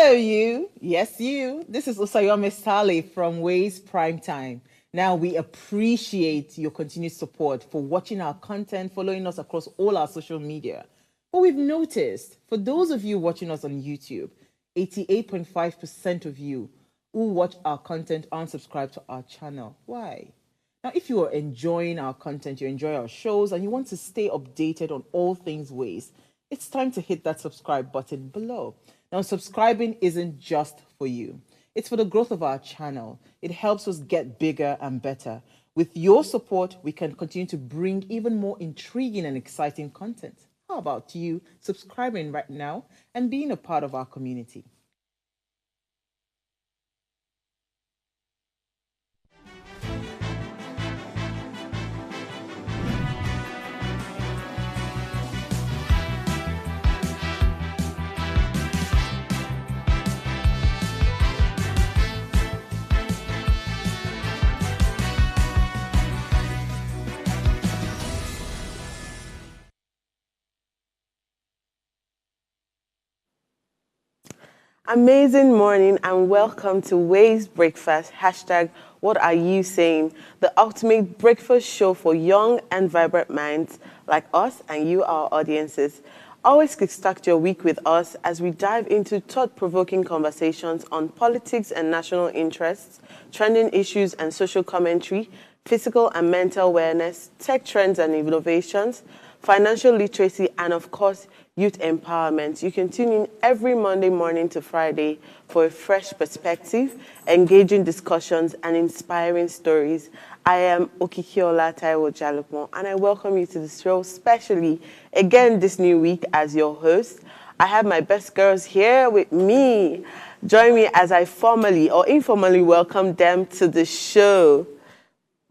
Hello, you. Yes, you. This is Usayome Sale from Ways Prime Time. Now, we appreciate your continued support for watching our content, following us across all our social media. But we've noticed, for those of you watching us on YouTube, 88.5% of you who watch our content aren't subscribed to our channel. Why? Now, if you are enjoying our content, you enjoy our shows, and you want to stay updated on all things Ways, it's time to hit that subscribe button below. Now, subscribing isn't just for you. It's for the growth of our channel. It helps us get bigger and better. With your support, we can continue to bring even more intriguing and exciting content. How about you subscribing right now and being a part of our community? Amazing morning and welcome to Ways Breakfast, hashtag what are you saying? The ultimate breakfast show for young and vibrant minds like us and you, our audiences. Always kickstart your week with us as we dive into thought-provoking conversations on politics and national interests, trending issues and social commentary, physical and mental wellness, tech trends and innovations, financial literacy, and of course, youth empowerment. You can tune in every Monday morning to Friday for a fresh perspective, engaging discussions, and inspiring stories. I am Okikiola Taiwo Jalopon, and I welcome you to the show, especially again this new week as your host. I have my best girls here with me. Join me as I formally or informally welcome them to the show.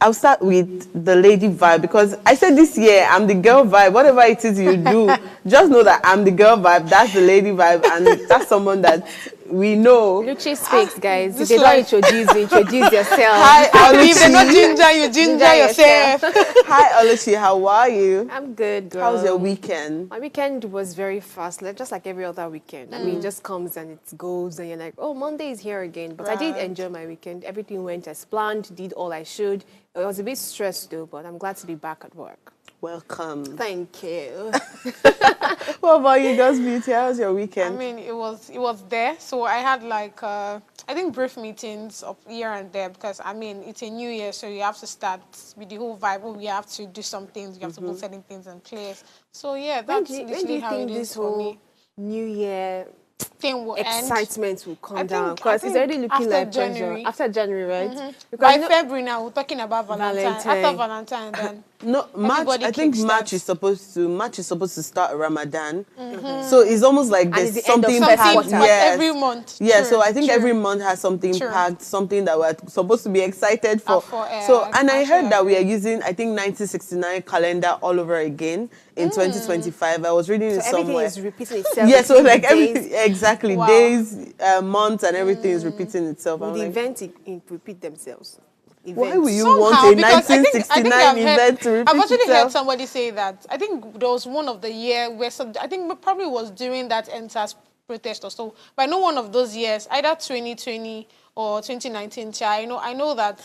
I'll start with the lady vibe because I said this year I'm the girl vibe. Whatever it is you do, just know that I'm the girl vibe. That's the lady vibe, and that's someone that we know. Lucci speaks, guys. If they don't introduce yourself. Hi, Oluchi. If they're not ginger, you ginger yourself. Hi, Oluchi. How are you? I'm good, girl. How's your weekend? My weekend was very fast, just like every other weekend. I mean, it just comes and it goes, and you're like, oh, Monday is here again. But I did enjoy my weekend. Everything went as planned, did all I should. It was a bit stressed, though, but I'm glad to be back at work. Welcome. Thank you. What about you, Girls Beauty? How was your weekend? I mean, it was there. So I had like I think brief meetings of here and there because I mean it's a new year, so you have to start with the whole vibe. We have to do some things. You have to put certain things in place. So yeah, that's literally how it is for me. New Year Thing will end. excitement will come down because it's already looking like January. pressure. After January, right? By February now, we're talking about Valentine. Valentine. After Valentine, then No, March. everybody I think kickstarts. March is supposed to start Ramadan. So it's almost like And there's it's the end of something first packed. quarter. Yes. every month. Yeah, True, so I think true. every month has something True. packed, something that we're supposed to be excited for. For, And I heard actually that we are using, I think, 1969 calendar all over again in 2025. I was reading it everything somewhere. is repeating itself. Yeah, so like days. everything, exactly, Wow. days, months, and everything is repeating itself. Will I'm the like, events repeat themselves? why will you Somehow, want a because I think 1969 I've event to repeat I've actually heard itself? somebody say that. I think there was one of the year where I think probably was during that NSAS protest or so. But I know one of those years, either 2020 or 2019. I know that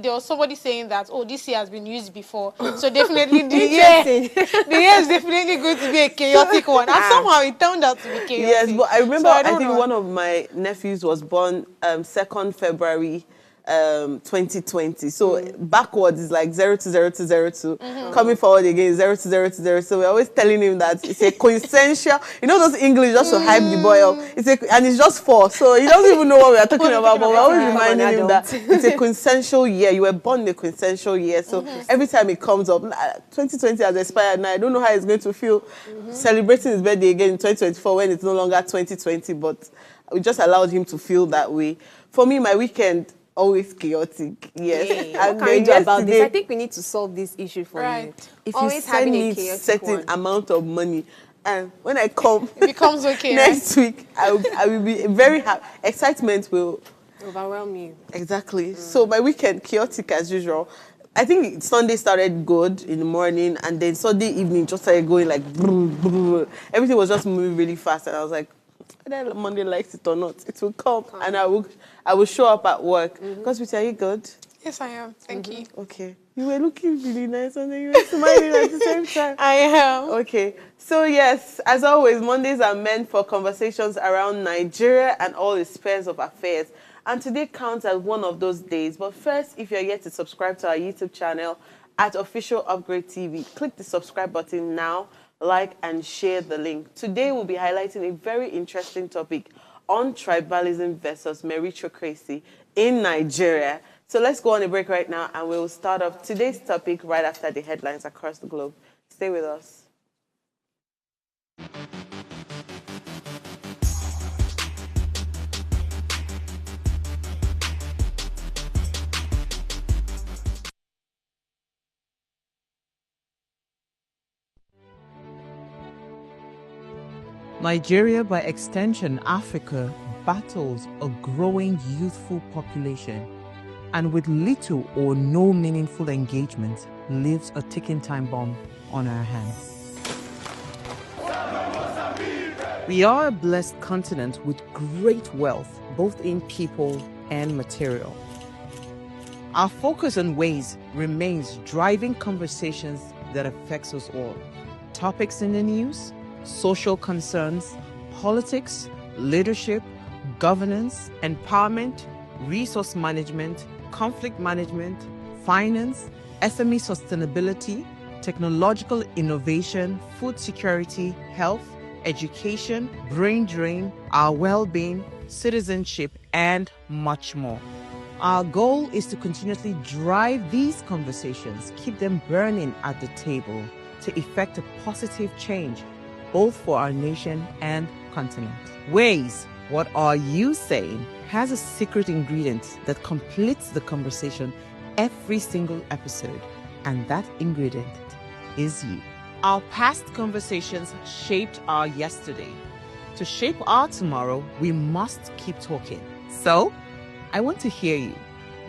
there was somebody saying that this year has been used before. So definitely the year is definitely going to be a chaotic one. And somehow it turned out to be chaotic. Yes, but I remember, So I don't think know. one of my nephews was born 2nd February 2020. So backwards is like 020202. Coming forward again is 020202. So we're always telling him that it's a coincidential, those English just to hype the boy up. And it's just 4. So he doesn't even know what we are talking about, but we're always reminding him that it's a quintessential year. You were born in a quintessential year. So every time it comes up, 2020 has expired now. I don't know how he's going to feel celebrating his birthday again in 2024 when it's no longer 2020, but we just allowed him to feel that way. For me, my weekend, always chaotic, yes. Hey, And what can we do then about this? yesterday, I think we need to solve this issue for you. if Always you send having a me chaotic certain one. amount of money, and when I come It becomes okay. next week, I will be very happy. Excitement will Overwhelm you. exactly. So my weekend chaotic as usual. I think Sunday started good in the morning, and then Sunday evening just started going like boom, boom. Everything was just moving really fast, and I was like, whether Monday likes it or not, it will come, and I will show up at work. Because are you good? Yes, I am. Thank you. Okay. You were looking really nice and then you were smiling at the same time. I am. Okay. So yes, as always, Mondays are meant for conversations around Nigeria and all its spheres of affairs. And today counts as one of those days. But first, if you're yet to subscribe to our YouTube channel at Official Upgrade TV, click the subscribe button now, like and share the link. Today we'll be highlighting a very interesting topic on tribalism versus meritocracy in Nigeria. So let's go on a break right now and we'll start off today's topic right after the headlines across the globe. Stay with us. Nigeria, by extension Africa, battles a growing youthful population and with little or no meaningful engagement leaves a ticking time bomb on our hands. We are a blessed continent with great wealth, both in people and material. Our focus on ways remains driving conversations that affects us all. Topics in the news, social concerns, politics, leadership, governance, empowerment, resource management, conflict management, finance, SME sustainability, technological innovation, food security, health, education, brain drain, our well-being, citizenship, and much more. Our goal is to continuously drive these conversations, keep them burning at the table to effect a positive change, both for our nation and continent. Ways, what are you saying, has a secret ingredient that completes the conversation every single episode, and that ingredient is you. Our past conversations shaped our yesterday. To shape our tomorrow, we must keep talking. So, I want to hear you.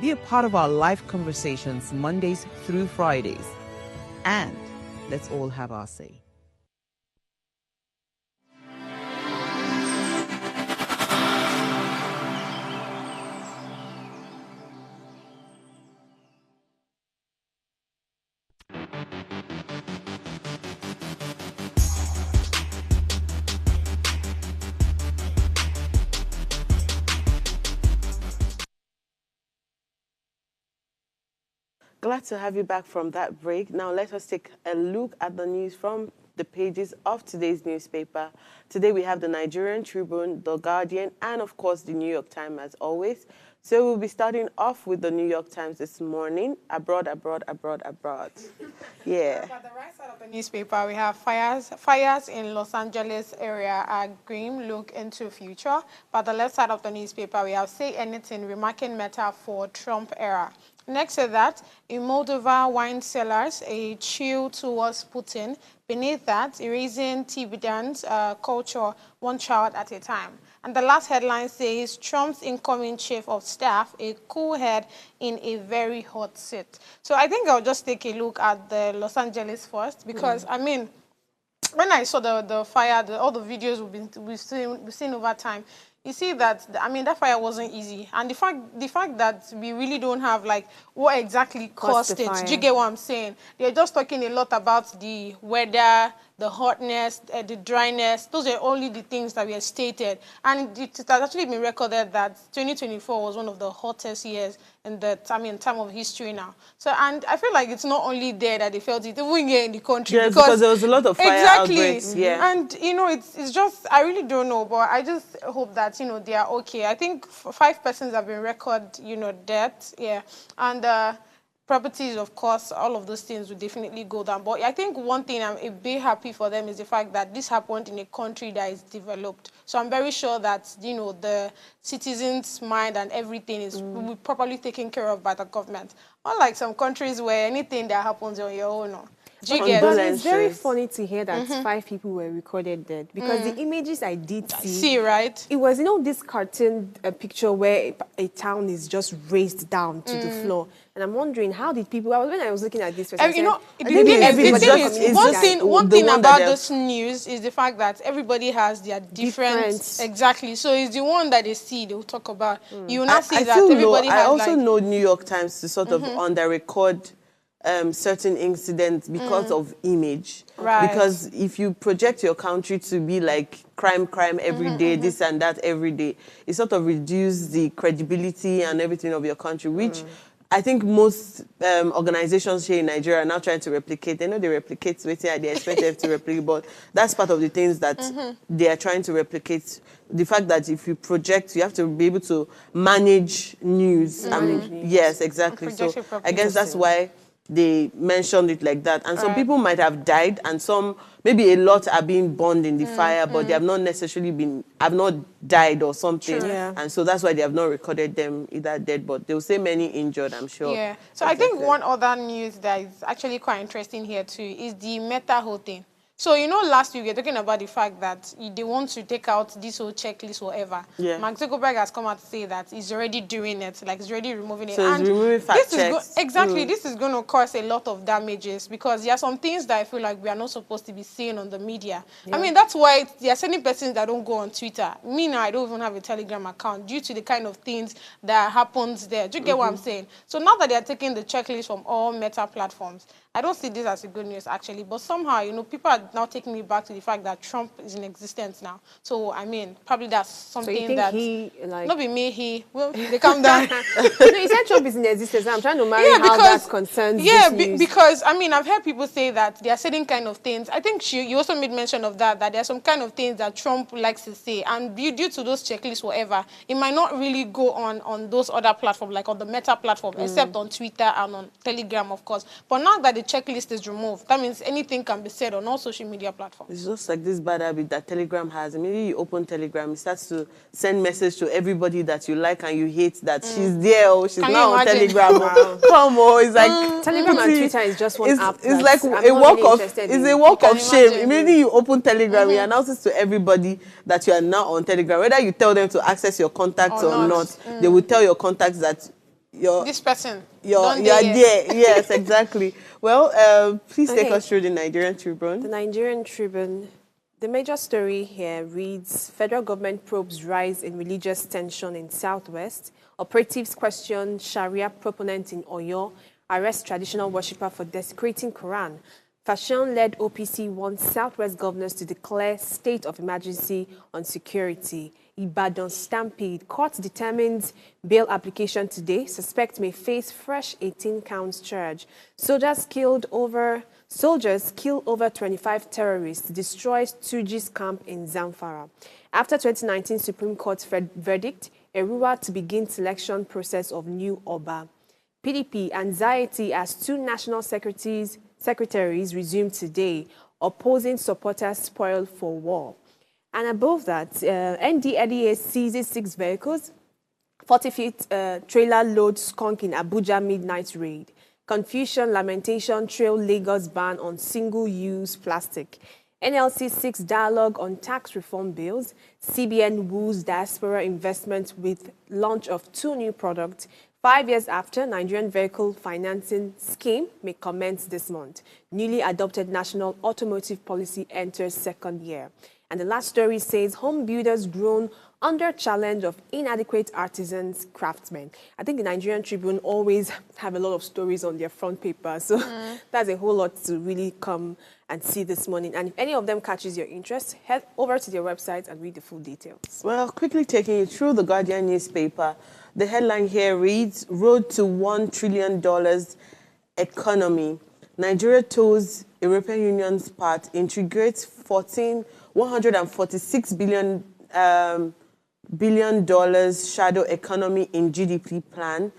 Be a part of our live conversations Mondays through Fridays. And let's all have our say. Glad to have you back from that break. Now let us take a look at the news from the pages of today's newspaper. Today we have the Nigerian Tribune, the Guardian, and of course the New York Times as always. So we'll be starting off with the New York Times this morning. Abroad, abroad, abroad, abroad. Yeah. At the right side of the newspaper, we have fires in Los Angeles area are grim, look into future. But the left side of the newspaper, we have say anything, remarking matter for Trump era. Next to that, in Moldova, wine sellers, a chill towards Putin. Beneath that, erasing Tibetan's culture, one child at a time. And the last headline says, Trump's incoming chief of staff, a cool head in a very hot seat. So I think I'll just take a look at the Los Angeles first, because, I mean, when I saw the fire, all the videos we've seen over time, you see that, I mean, that fire wasn't easy. And the fact that we really don't have, like, what exactly caused it. Do you get what I'm saying? They're just talking a lot about the weather, the hotness, the dryness. Those are only the things that were stated. And it has actually been recorded that 2024 was one of the hottest years in the time of history now. So, and I feel like it's not only there that they felt it, even here in the country. Yes, because there was a lot of fire outbreaks. Yeah. And, you know, it's just, I really don't know, but I just hope that, you know, they are okay. I think 5 persons have been recorded, you know, deaths, yeah. And properties, of course, all of those things will definitely go down. But I think one thing I'm a bit happy for them is the fact that this happened in a country that is developed. So I'm very sure that, you know, the citizens' mind and everything is will be properly taken care of by the government. Unlike some countries where anything that happens on your own. Do you Condol- get? But it's very Condolences. funny to hear that 5 people were recorded dead because the images I did See, right? it was, this cartoon picture where a town is just raised down to the floor. And I'm wondering, how did people, when I was looking at this, I You know, said, the maybe thing is, everybody the thing just is, it's one just thing, one the thing one that about they're- this news is the fact that everybody has their different, Different. exactly. So it's the one that they see, they will talk about. You will I, not see I that feel everybody I has also like, know New York Times to sort of under-record certain incidents because of image. Right. Because if you project your country to be like crime every day, this and that every day, it sort of reduces the credibility and everything of your country, which I think most organizations here in Nigeria are now trying to replicate. They know they replicate what they expect them to replicate, but that's part of the things that they are trying to replicate. The fact that if you project, you have to be able to manage news. Manage news. Yes, exactly. And project So it properly. I guess that's why they mentioned it like that. And some people might have died, and some, maybe a lot are being burned in the fire, but they have not necessarily have not died or something. True. Yeah. And so that's why they have not recorded them either dead, but they'll say many injured, I'm sure. yeah. So I think one other news that is actually quite interesting here too is the Meta whole thing. So, last week we were talking about the fact that they want to take out this whole checklist, whatever. Yeah. Mark Zuckerberg has come out to say that he's already doing it, like he's already removing it. So he's removing fact checks. Exactly, this is going to cause a lot of damages because there are some things that I feel like we are not supposed to be seeing on the media. I mean, that's why there are certain persons that don't go on Twitter. Me now, I don't even have a Telegram account due to the kind of things that happens there. Do you get what I'm saying? So now that they are taking the checklist from all Meta platforms, I don't see this as a good news, actually. But somehow, people are now taking me back to the fact that Trump is in existence now. So, I mean, probably that's something so you think that... he, like... Not be me, well, they calm down. You said Trump is in existence. I'm trying to marry how that concerns this news. Because, I mean, I've heard people say that there are certain kind of things. I think you also made mention of that there are some kind of things that Trump likes to say. And due to those checklists, whatever, it might not really go on those other platforms, like on the Meta platform, except on Twitter and on Telegram, of course. But now that the checklist is removed, that means anything can be said on all social media platforms. It's just like this bad habit that Telegram has. Immediately you open Telegram, it starts to send message to everybody that you like and you hate that she's there or she's Can now you on imagine? Telegram. Wow. Come on, it's like Telegram and Twitter is just one app. It's like I'm a not walk really of interested it's in. a walk You of can shame. imagine. Immediately you open Telegram, it announces to everybody that you are now on Telegram. Whether you tell them to access your contacts Or or not. not, they will tell your contacts that you're This person, you're don't there. they hear? Yes, exactly. Well, please take Okay. us through the Nigerian Tribune. The Nigerian Tribune. The major story here reads, Federal government probes rise in religious tension in Southwest. Operatives question Sharia proponent in Oyo. Arrest traditional worshipper for desecrating Quran. Fashion-led OPC wants Southwest governors to declare state of emergency on security. Ibadan stampede. Court determines bail application today. Suspect may face fresh 18 counts charge. Soldiers kill over 25 terrorists. Destroys Tuji's camp in Zamfara. After 2019 Supreme Court verdict, Erua to begin selection process of new Oba. PDP anxiety as two national secretaries resume today. Opposing supporters spoiled for war. And above that, NDLEA seizes 6 vehicles. 40-feet trailer load skunk in Abuja midnight raid. Confusion, lamentation, trail Lagos ban on single-use plastic. NLC seeks dialogue on tax reform bills. CBN woos diaspora investment with launch of 2 new products. 5 years after, Nigerian vehicle financing scheme may commence this month. Newly adopted national automotive policy enters 2nd year. And the last story says home builders groan under challenge of inadequate artisans, craftsmen. I think the Nigerian Tribune always have a lot of stories on their front paper. So that's a whole lot to really come and see this morning. And if any of them catches your interest, head over to their website and read the full details. Well, quickly taking you through the Guardian newspaper, the headline here reads, Road to $1 trillion economy. Nigeria toes European Union's part, integrates $146 billion shadow economy in GDP plan.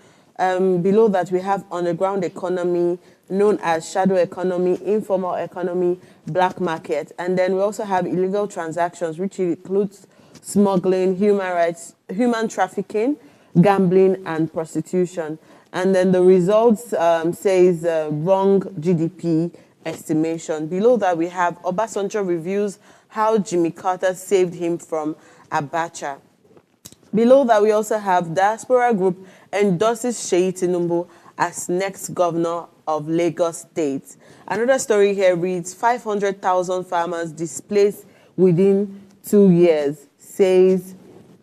Below that, we have on-the-ground economy, known as shadow economy, informal economy, black market. And then we also have illegal transactions, which includes smuggling, human trafficking, gambling, and prostitution. And then the results says wrong GDP estimation. Below that, we have Obasanjo reviews how Jimmy Carter saved him from Abacha. Below that, we also have Diaspora Group endorses Seyi Tinubu as next governor of Lagos State. Another story here reads, 500,000 farmers displaced within 2 years, says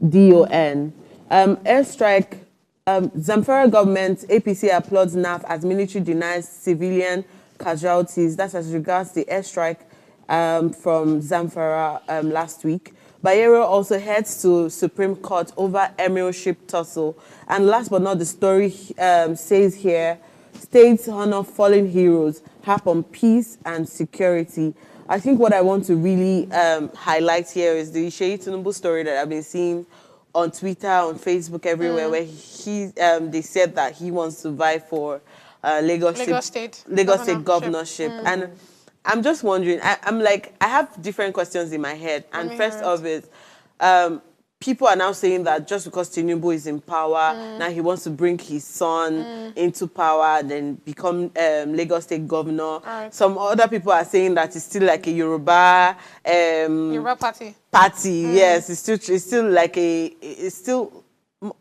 DON. Airstrike, Zamfara government, APC applauds NAF as military denies civilian casualties. That's as regards the airstrike from Zamfara last week. Bayero also heads to Supreme Court over emirship tussle. And last but not the story says here, states honor fallen heroes, harp on peace and security. I think what I want to really highlight here is the Seyi Tinubu story that I've been seeing on Twitter, on Facebook, everywhere, where they said that he wants to vie for Lagos State governorship. And I'm just wondering, I'm like, I have different questions in my head. And first of it, people are now saying that just because Tinubu is in power, now he wants to bring his son into power, then become Lagos State governor. Some other people are saying that it's still like a Yoruba party. Yes, it's still like it's still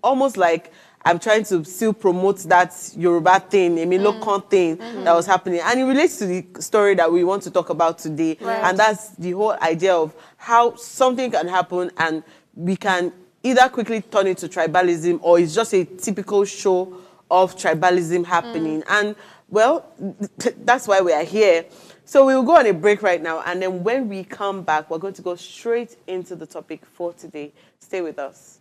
almost like I'm trying to still promote that Yoruba thing, a local thing that was happening. And it relates to the story that we want to talk about today. And that's the whole idea of how something can happen and we can either quickly turn it to tribalism or it's just a typical show of tribalism happening. And, well, that's why we are here. So we'll go on a break right now. And then when we come back, we're going to go straight into the topic for today. Stay with us.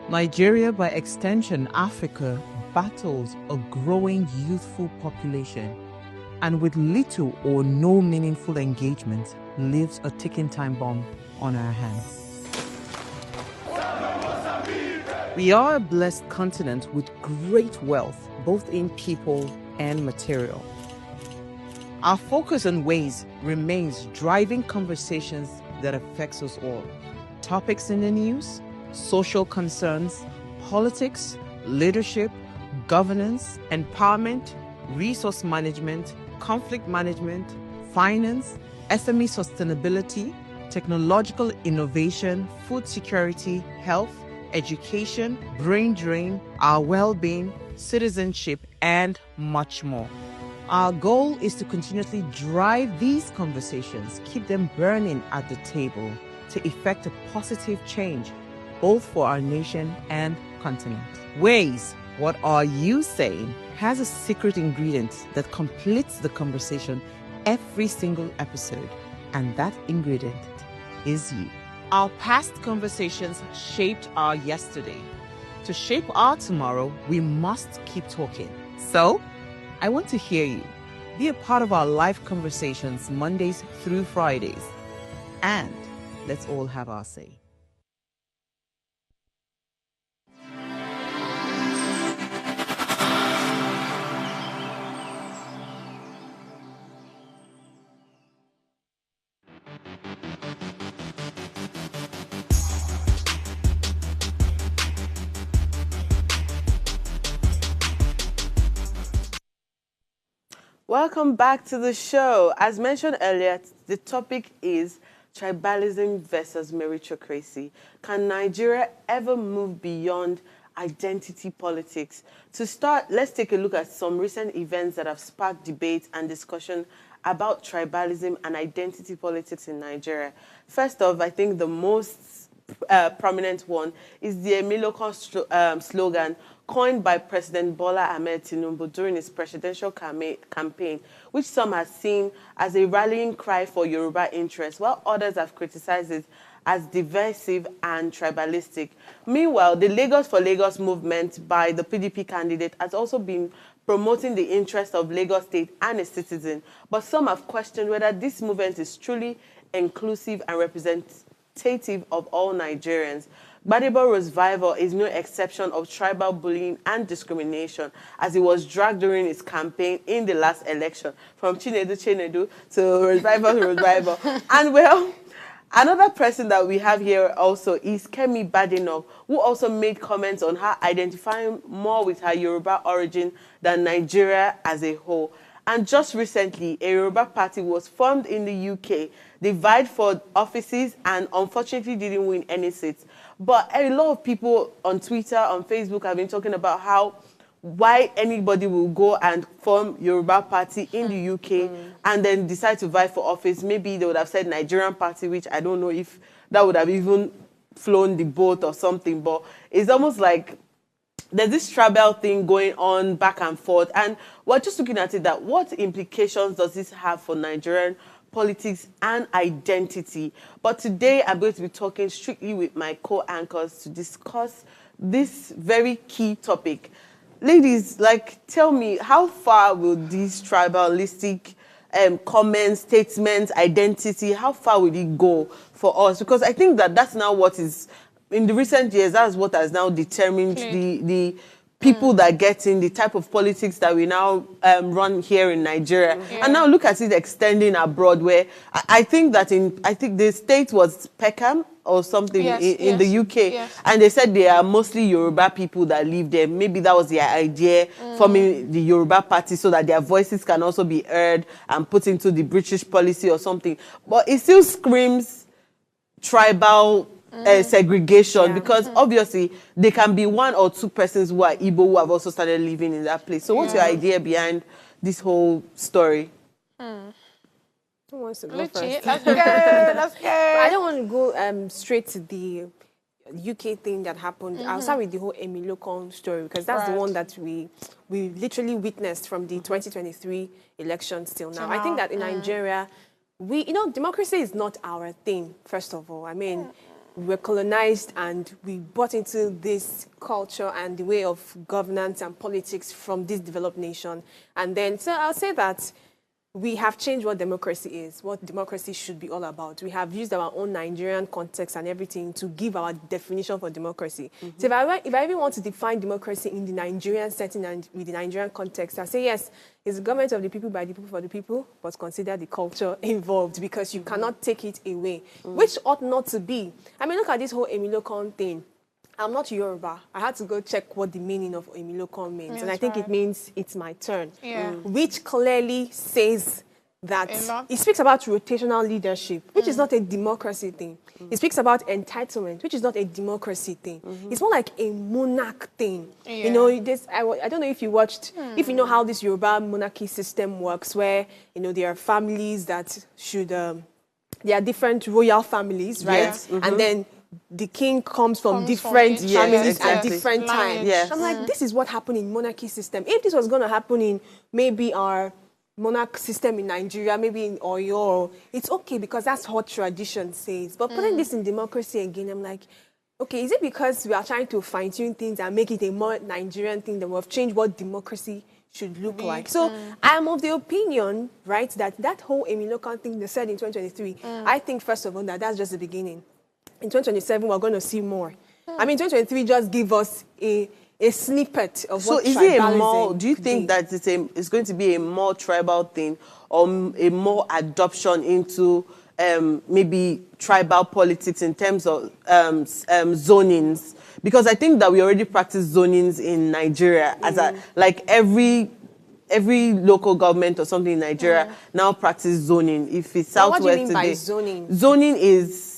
Nigeria, by extension Africa, battles a growing youthful population and with little or no meaningful engagement leaves a ticking time bomb on our hands. We are a blessed continent with great wealth, both in people and material. Our focus on ways remains driving conversations that affects us all. Topics in the news, social concerns, politics, leadership, governance, empowerment, resource management, conflict management, finance, SME sustainability, technological innovation, food security, health, education, brain drain, our well-being, citizenship, and much more. Our goal is to continuously drive these conversations, keep them burning at the table to effect a positive change, both for our nation and continent. Ways, what are you saying, has a secret ingredient that completes the conversation every single episode, and that ingredient is you. Our past conversations shaped our yesterday. To shape our tomorrow, we must keep talking. So, I want to hear you. Be a part of our live conversations Mondays through Fridays. And let's all have our say. Welcome back to the show. As mentioned earlier, the topic is tribalism versus meritocracy. Can Nigeria ever move beyond identity politics? To start, let's take a look at some recent events that have sparked debate and discussion about tribalism and identity politics in Nigeria. First off, I think the most prominent one is the Emiloko slogan coined by President Bola Ahmed Tinubu during his presidential campaign, which some have seen as a rallying cry for Yoruba interests, while others have criticized it as divisive and tribalistic. Meanwhile, the Lagos for Lagos movement by the PDP candidate has also been promoting the interests of Lagos State and its citizens, but some have questioned whether this movement is truly inclusive and representative of all Nigerians. Gbadebo's rival is no exception of tribal bullying and discrimination, as he was dragged during his campaign in the last election from Chinedu to Revival. And well, another person that we have here also is Kemi Badenoch, who also made comments on her identifying more with her Yoruba origin than Nigeria as a whole. And just recently, a Yoruba party was formed in the UK. They vied for offices and unfortunately didn't win any seats. But a lot of people on Twitter, on Facebook have been talking about why anybody will go and form Yoruba party in the UK and then decide to vie for office. Maybe they would have said Nigerian party, which I don't know if that would have even flown the boat or something. But it's almost like there's this tribal thing going on back and forth. And we're just looking at it that what implications does this have for Nigerian politics and identity? But today I'm going to be talking strictly with my co-anchors to discuss this very key topic. Ladies, tell me, how far will these tribalistic comments, statements, identity, how far will it go for us? Because I think that that's now what is, in the recent years, that's what has now determined the people that get in, the type of politics that we now run here in Nigeria. Yeah. And now look at it extending abroad, where I think that I think the state was Peckham or something in the UK. And they said they are mostly Yoruba people that live there. Maybe that was their idea, forming the Yoruba party so that their voices can also be heard and put into the British policy or something. But it still screams tribal segregation, because obviously there can be one or two persons who are Igbo who have also started living in that place. So what's your idea behind this whole story? Who wants to go first? Let's go. Let's go. I don't want to go straight to the UK thing that happened. I'll start with the whole Emilokon story, because that's the one that we literally witnessed from the 2023 elections till now. I think that in Nigeria, democracy is not our thing, first of all. I mean, we're colonized and we bought into this culture and the way of governance and politics from this developed nation. And then, so I'll say that we have changed what democracy is, what democracy should be all about. We have used our own Nigerian context and everything to give our definition for democracy. So if I even want to define democracy in the Nigerian setting and with the Nigerian context, I say, yes, it's the government of the people, by the people, for the people, but consider the culture involved, because you cannot take it away, which ought not to be. I mean, look at this whole Emilokon thing. I'm not Yoruba. I had to go check what the meaning of Emilokon means. And I think it means it's my turn. Which clearly says that it speaks about rotational leadership, which is not a democracy thing. It speaks about entitlement, which is not a democracy thing. It's more like a monarch thing. You know, I don't know if you watched, if you know how this Yoruba monarchy system works, where, there are families that should, there are different royal families, right? And then the king comes from different families at different times. I'm like, this is what happened in monarchy system. If this was going to happen in maybe our monarch system in Nigeria, maybe in Oyo, it's okay, because that's what tradition says. But putting this in democracy again, I'm like, okay, is it because we are trying to fine-tune things and make it a more Nigerian thing that we've changed what democracy should look like? So I'm of the opinion, right, that whole Emilokon thing they said in 2023, I think, first of all, that's just the beginning. In 2027, we're going to see more. I mean, 2023 just give us a snippet of what tribalism. So is it a more, do you think that it's going to be a more tribal thing, or a more adoption into maybe tribal politics in terms of zonings? Because I think that we already practice zonings in Nigeria, as like every local government or something in Nigeria now practice zoning. If it's Southwest today. What do you mean by zoning? Zoning is,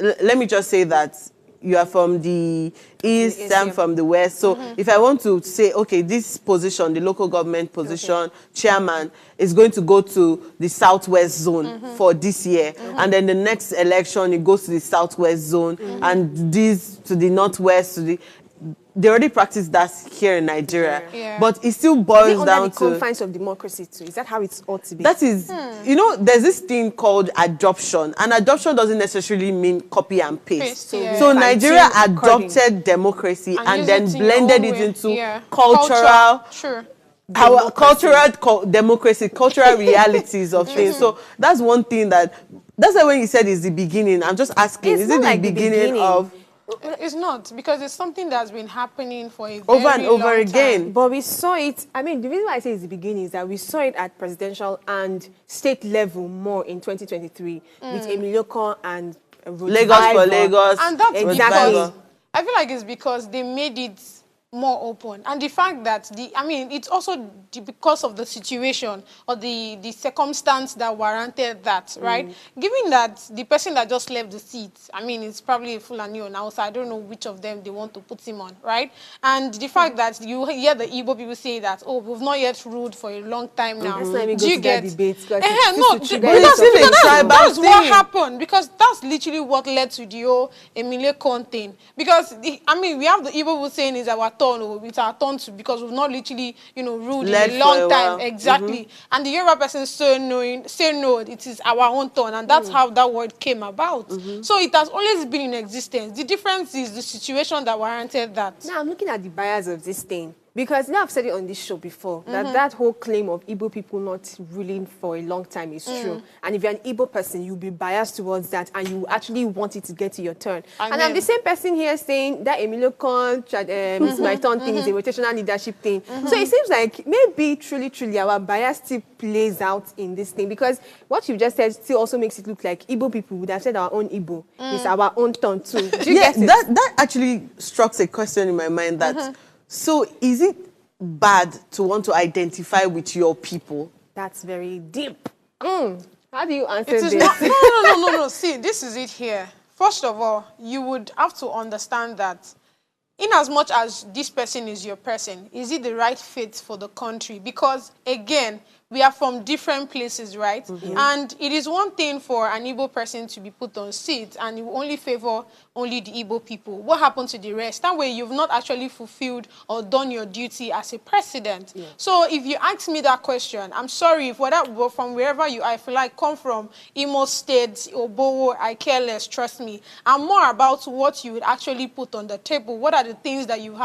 let me just say that you are from the east, I'm from the west. So if I want to say, okay, this position, the local government position, chairman, is going to go to the southwest zone for this year. And then the next election, it goes to the southwest zone, and this to the northwest, to the... They already practice that here in Nigeria, but it still boils down to the confines of democracy too. Is that how it ought to be? That is, there's this thing called adoption, and adoption doesn't necessarily mean copy and paste. So Nigeria adopted democracy and then blended it into cultural, our cultural democracy, cultural realities of things. So that's one thing that's why when you said it's the beginning, I'm just asking, is it the beginning of? It's not, because it's something that's been happening for a Over very and over long again. time. But we saw it, I mean, the reason why I say it's the beginning is that we saw it at presidential and state level more in 2023 with Emilio Con and Lagos for Lagos. And that's Exactly. because, I feel like it's because they made it more open. And the fact that, it's also because of the situation or the circumstance that warranted that, right? Given that the person that just left the seat, it's probably a Fulani now, so I don't know which of them they want to put him on, right? And the fact that you hear the Igbo people say that, oh, we've not yet ruled for a long time now. Let's not even Do go you to get that debate. That's what happened, because that's literally what led to the whole Emile Con thing. Because, we have the Igbo people saying it's our turn, or it's our turn to, because we've not literally, ruled in a long time. Exactly. And the Yoruba person say no, it is our own turn. And that's how that word came about. So it has always been in existence. The difference is the situation that warranted that. Now, I'm looking at the bias of this thing. Because now I've said it on this show before, that whole claim of Igbo people not ruling for a long time is true. And if you're an Igbo person, you'll be biased towards that, and you actually want it to get to your turn. And I'm the same person here saying that Emilio Con, it's my turn thing, is a rotational leadership thing. So it seems like maybe truly our bias still plays out in this thing, because what you just said still also makes it look like Igbo people would have said our own Igbo. It's our own turn too. Do you get it? That actually strikes a question in my mind that, so is it bad to want to identify with your people? That's very deep. How do you answer It is this? not, no. See, this is it here. First of all, you would have to understand that in as much as this person is your person, is it the right fit for the country? Because, again, we are from different places, right? And it is one thing for an Igbo person to be put on seat, and you only favor only the Igbo people. What happened to the rest? That way, you've not actually fulfilled or done your duty as a president. So if you ask me that question, I'm sorry, from wherever you are, if you like, come from Imo State, Obowo, I care less, trust me. I'm more about what you would actually put on the table. What are the things that you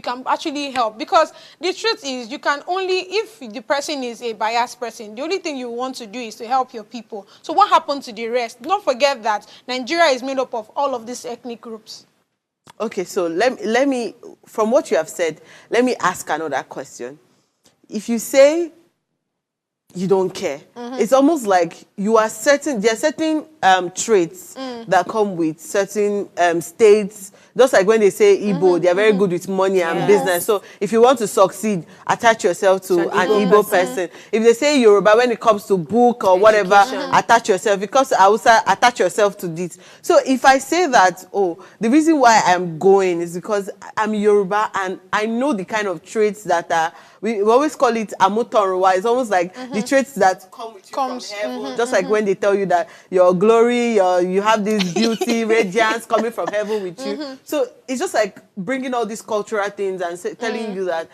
can actually help? Because the truth is, you can only, if the person is a biased person, the only thing you want to do is to help your people. So what happened to the rest? Don't forget that Nigeria is made up of all of these ethnic groups. Okay, so let me, from what you have said, let me ask another question. If you say you don't care, it's almost like there are certain traits that come with certain states. Just like when they say Igbo, they're very good with money and business. So if you want to succeed, attach yourself to an Igbo person. If they say Yoruba, when it comes to book or whatever, attach yourself. Because Hausa, attach yourself to this. So if I say that, the reason why I'm going is because I'm Yoruba and I know the kind of traits that are, we always call it amutonruwa. It's almost like the traits that come with you from heaven. Just like when they tell you that your glory, you have this beauty, radiance coming from heaven with you. So it's just like bringing all these cultural things and telling you that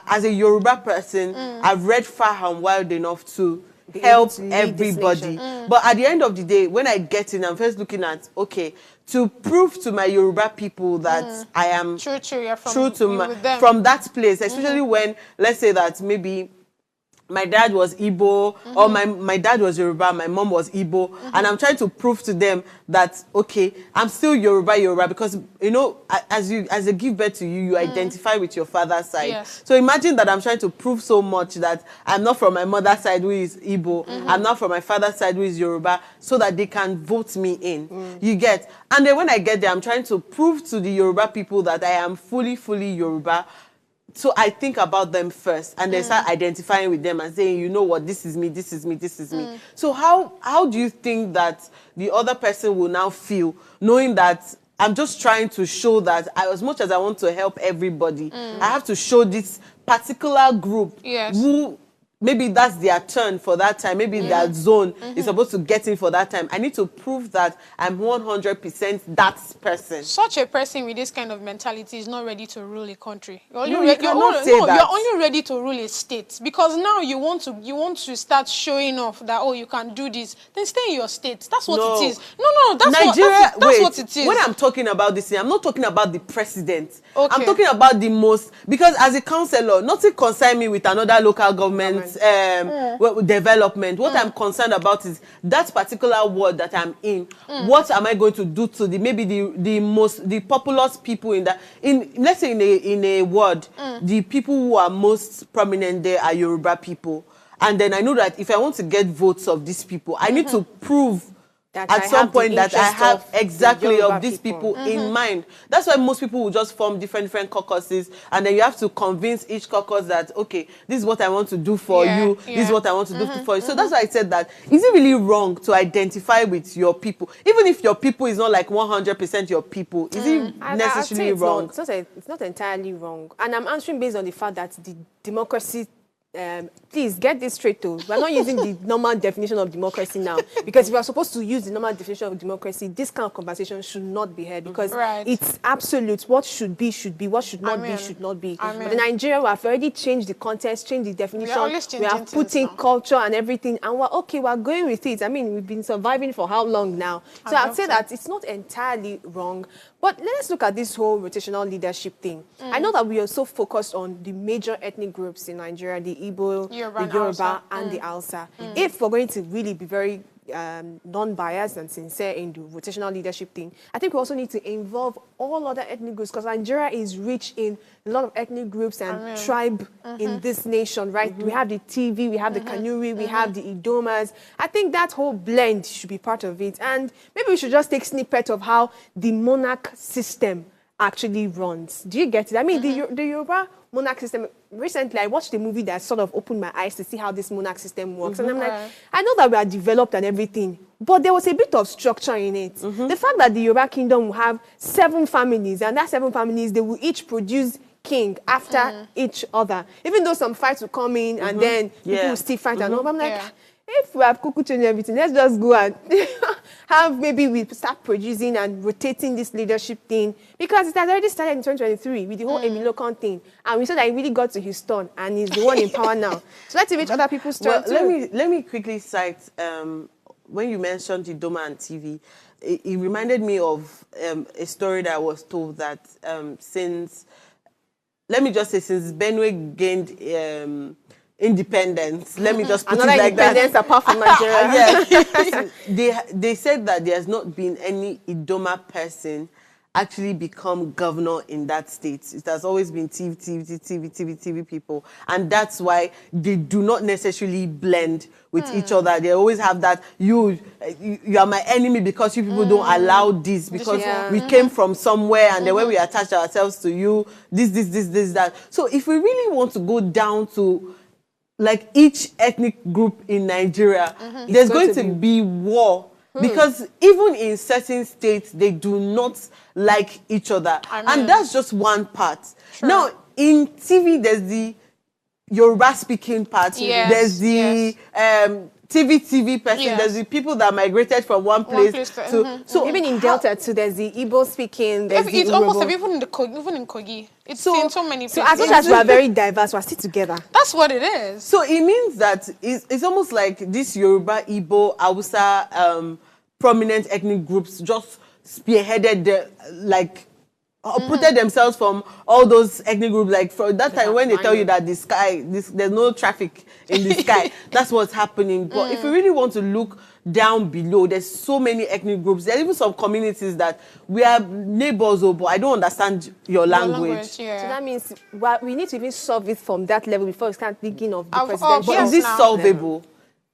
as a Yoruba person, I've read far and wide enough to help everybody. But at the end of the day, when I get in, I'm first looking at, okay, to prove to my Yoruba people that I am true from that place, especially when, let's say that maybe my dad was Igbo, or my dad was Yoruba, my mom was Igbo, and I'm trying to prove to them that, okay, I'm still Yoruba, because, as I give birth to you, you identify with your father's side. Yes. So imagine that I'm trying to prove so much that I'm not from my mother's side who is Igbo, I'm not from my father's side who is Yoruba, so that they can vote me in. You get? And then when I get there, I'm trying to prove to the Yoruba people that I am fully Yoruba. So I think about them first, and then start identifying with them and saying, you know what, this is me, this is me, this is me. So how do you think that the other person will now feel, knowing that I'm just trying to show that as much as I want to help everybody, I have to show this particular group who maybe that's their turn for that time. Maybe that zone is supposed to get in for that time. I need to prove that I'm 100% that person. Such a person with this kind of mentality is not ready to rule a country. You're only, You're only ready to rule a state, because now you want to start showing off that, you can do this. Then stay in your state. That's what it is. No, that's Nigeria, that's what it is. When I'm talking about this, I'm not talking about the president. Okay. I'm talking about the most, because as a councillor, nothing concerns me with another local government development. What I'm concerned about is that particular ward that I'm in. What am I going to do to the populous people in that, let's say in a ward, the people who are most prominent there are Yoruba people. And then I know that if I want to get votes of these people, I need to prove that at some point that I have exactly of these people in mind. That's why most people will just form different caucuses, and then you have to convince each caucus that, okay, this is what I want to do for you, this is what I want to do for you. So that's why I said that, is it really wrong to identify with your people? Even if your people is not like 100% your people, is it necessarily wrong? It's not entirely wrong. And I'm answering based on the fact that the democracy, please get this straight too. We're not using the normal definition of democracy now, because if we're supposed to use the normal definition of democracy, this kind of conversation should not be had, because it's absolute. What should be, what should not be, should not be. But in Nigeria, we have already changed the context, changed the definition. We have put in culture and everything, and we're going with it. I mean, we've been surviving for how long now? So I'd say that it's not entirely wrong. But let's look at this whole rotational leadership thing. I know that we are so focused on the major ethnic groups in Nigeria, the Igbo, the Yoruba, and the Hausa. If we're going to really be very non-biased and sincere in the rotational leadership thing, I think we also need to involve all other ethnic groups, because Nigeria is rich in a lot of ethnic groups and tribe in this nation, right? We have the TV, we have the Kanuri, we have the Idomas. I think that whole blend should be part of it. And maybe we should just take snippet of how the monarch system actually runs. Do you get it? I mean, the Yoruba monarch system, recently I watched a movie that sort of opened my eyes to see how this monarch system works. And I'm like, I know that we are developed and everything, but there was a bit of structure in it. The fact that the Yoruba kingdom will have 7 families, and that 7 families, they will each produce king after each other. Even though some fights will come in and then people will still fight and all. But I'm like, if we have Kuku change everything, let's just go and maybe we start producing and rotating this leadership thing, because it has already started in 2023 with the whole Emilokan thing, and we saw that he really got to his turn and he's the one in power now. So let's reach other people's turn too. Let me quickly cite when you mentioned Idoma and TV, it reminded me of a story that I was told that since Benue gained independence. Let me just put it like that. Another independence apart from Nigeria. They said that there has not been any Idoma person actually become governor in that state. It has always been TV people. And that's why they do not necessarily blend with each other. They always have that, you are my enemy because you people don't allow this, because we came from somewhere, and then when we attach ourselves to you, this, that. So if we really want to go down to like each ethnic group in Nigeria, there's going to be war. Because even in certain states, they do not like each other. And that's just one part. Now, in TV, there's the Yoruba-speaking part. There's the TV person. There's the people that migrated from one place to... So even in Delta, too, there's the Igbo-speaking, there's it's the almost even in Kogi. It's in so many places. So as much as we are very diverse, we're still together. That's what it is. So it means that it's almost like this Yoruba, Igbo, Hausa, prominent ethnic groups just spearheaded uprooted themselves from all those ethnic groups. Like for that time when they tell you that the sky, there's no traffic in the sky, that's what's happening. But if you really want to look down below, there's so many ethnic groups. There are even some communities that we are neighbors, but I don't understand your language. So that means we need to even solve it from that level before we start thinking of the presidential. But is this solvable?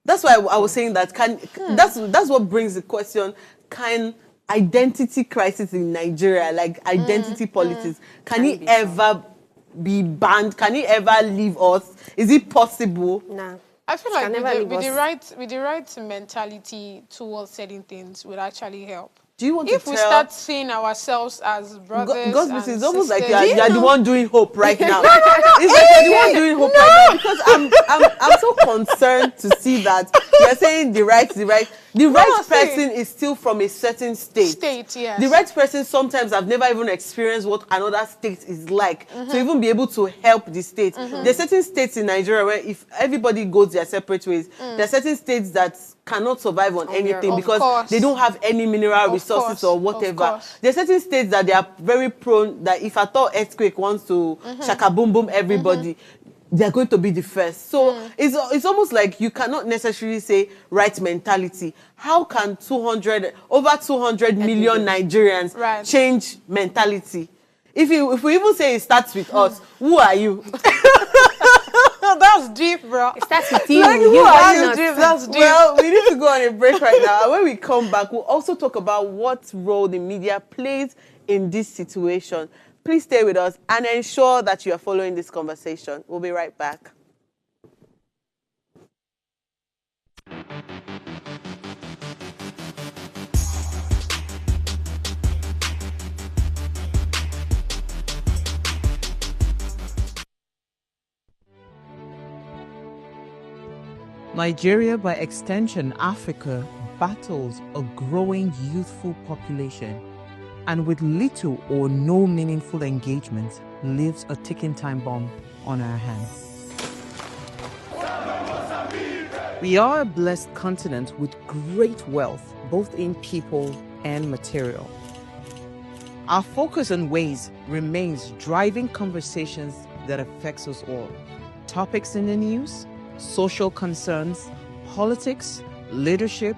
That's why I was saying that that's what brings the question, can identity crisis in Nigeria, like identity politics, can it ever be banned? Can it ever leave us? Is it possible? No. I feel like with the right mentality towards certain things would actually help. Do you want if to we tell... start seeing ourselves as brothers it's almost like you're the one doing hope right now. It's like you're the one doing hope right now, because I'm so concerned to see that you're saying the right person is still from a certain state. Yes. The right person sometimes have never even experienced what another state is like to even be able to help the state. There are certain states in Nigeria where if everybody goes their separate ways, there are certain states that cannot survive on anything because they don't have any mineral resources or whatever. There are certain states that they are very prone that if at all earthquake wants to shaka boom boom everybody, they're going to be the first. So it's almost like you cannot necessarily say right mentality. How can over 200 million Nigerians change mentality? If we even say it starts with us, who are you? That's deep, bro. It starts with you. Like, You are are you? That's deep. Well, we need to go on a break right now. And when we come back, we'll also talk about what role the media plays in this situation. Please stay with us and ensure that you are following this conversation. We'll be right back. Nigeria, by extension, Africa, battles a growing youthful population, and with little or no meaningful engagement, lives a ticking time bomb on our hands. We are a blessed continent with great wealth, both in people and material. Our focus on ways remains driving conversations that affects us all. Topics in the news, social concerns, politics, leadership,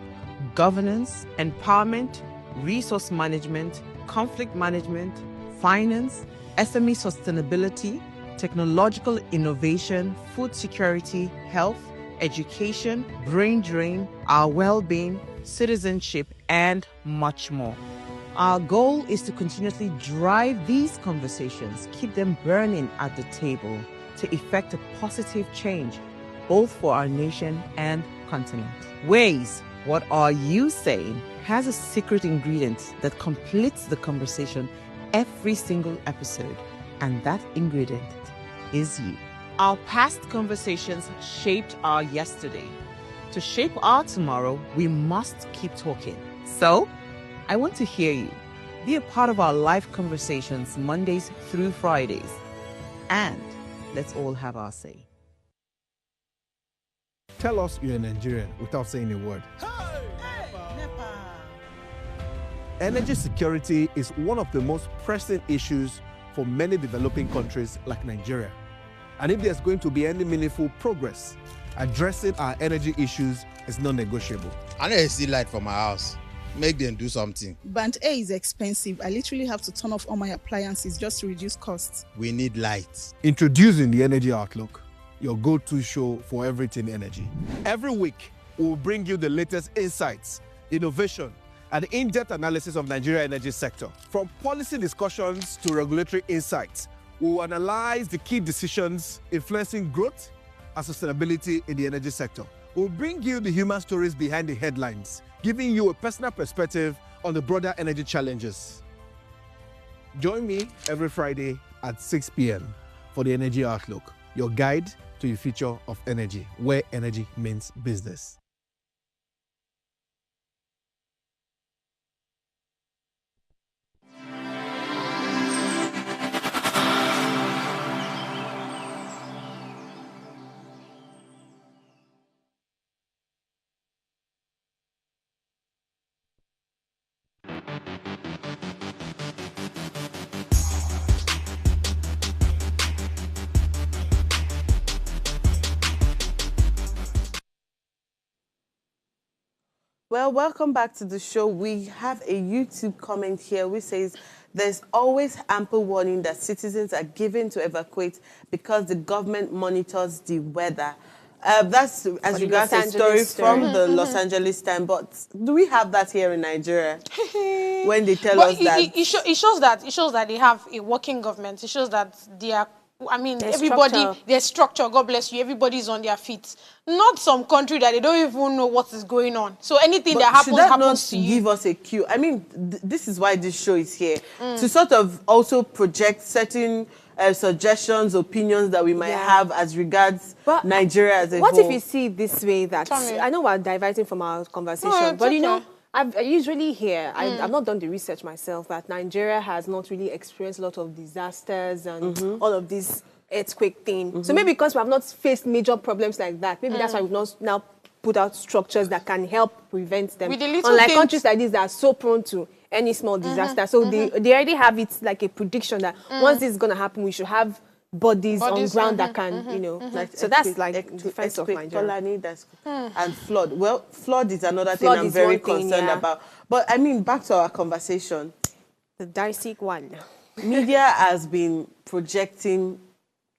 governance, empowerment, resource management, conflict management, finance, SME sustainability, technological innovation, food security, health, education, brain drain, our well-being, citizenship, and much more. Our goal is to continuously drive these conversations, keep them burning at the table to effect a positive change, both for our nation and continent. Ways, what are you saying, has a secret ingredient that completes the conversation every single episode, and that ingredient is you. Our past conversations shaped our yesterday. To shape our tomorrow, we must keep talking. So, I want to hear you. Be a part of our live conversations Mondays through Fridays. And let's all have our say. Tell us you're a Nigerian without saying a word. Energy security is one of the most pressing issues for many developing countries like Nigeria. And if there's going to be any meaningful progress, addressing our energy issues is non-negotiable. I need to see light from my house. Make them do something. Band A is expensive. I literally have to turn off all my appliances just to reduce costs. We need light. Introducing the Energy Outlook, your go-to show for everything energy. Every week, we'll bring you the latest insights, innovation, and in-depth analysis of Nigeria energy sector. From policy discussions to regulatory insights, we will analyze the key decisions influencing growth and sustainability in the energy sector. We'll bring you the human stories behind the headlines, giving you a personal perspective on the broader energy challenges. Join me every Friday at 6 p.m. for the Energy Outlook, your guide to the future of energy, where energy means business. Well, welcome back to the show. We have a YouTube comment here which says, there's always ample warning that citizens are given to evacuate because the government monitors the weather. That's as regards a story from the Los Angeles Times. But do we have that here in Nigeria? When they tell us that it shows that they have a working government. It shows that they are. I mean, There's everybody, structure. their structure, God bless you, everybody's on their feet. Not some country that they don't even know what is going on. So anything But that happens, should that happens not to you. give us a cue? I mean, this is why this show is here. To sort of also project certain suggestions, opinions that we might have as regards Nigeria as a What whole. if you see it this way that, Tommy. I know we're diverting from our conversation, it's but you know, okay. I usually hear, I've not done the research myself, that Nigeria has not really experienced a lot of disasters and all of this earthquake thing. So maybe because we have not faced major problems like that, maybe that's why we've not now put out structures that can help prevent them. With the little Unlike things- countries like this that are so prone to any small disaster. So they already have it like a prediction that once this is going to happen, we should have bodies on Bodies, ground that can, you know. So that's like defense of Nigeria. And flood. Well, flood is another Flood thing I'm is very one thing, concerned yeah. about. But I mean, back to our conversation. The dicey one. Media has been projecting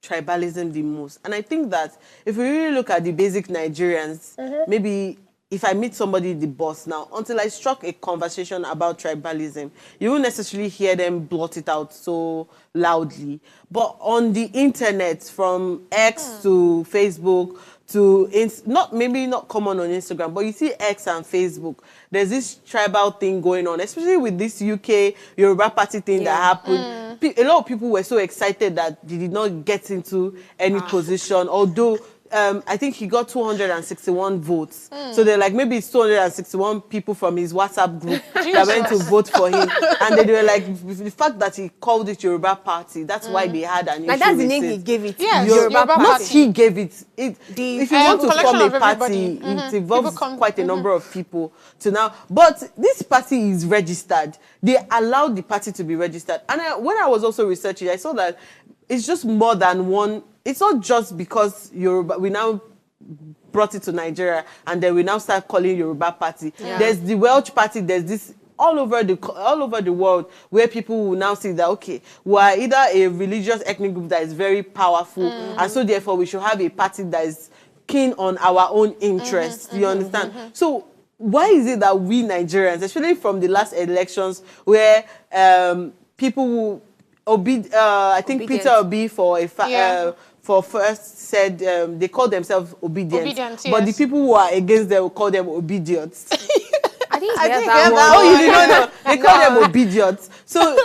tribalism the most. And I think that if we really look at the basic Nigerians, maybe if I meet somebody in the bus now, until I struck a conversation about tribalism, you won't necessarily hear them blot it out so loudly. But on the internet, from X to Facebook to, maybe not common on Instagram, but you see X and Facebook, there's this tribal thing going on, especially with this UK Yoruba Party thing that happened. A lot of people were so excited that they did not get into any position, although I think he got 261 votes. So they're like, maybe it's 261 people from his WhatsApp group that went to vote for him. And they were like, the fact that he called it Yoruba Party, that's why they had an issue Like that's the with name it. he gave it. Yes, Yoruba Yoruba Party. Not he gave it. If you want to collection form a of party, everybody. it involves quite a number of people to now. But this party is registered. They allowed the party to be registered. And when I was also researching, I saw that it's just more than one. It's not just because Yoruba, we now brought it to Nigeria and then we now start calling Yoruba Party. Yeah. There's the Welsh Party, there's this all over the world where people will now see that, okay, we are either a religious ethnic group that is very powerful and so therefore we should have a party that is keen on our own interests. You understand? So why is it that we Nigerians, especially from the last elections where people will I think Obedient. Peter Obi for first said they call themselves obedient, but the people who are against them will call them obedience. I didn't I hear think that one. oh, you didn't know. They call them obedience. So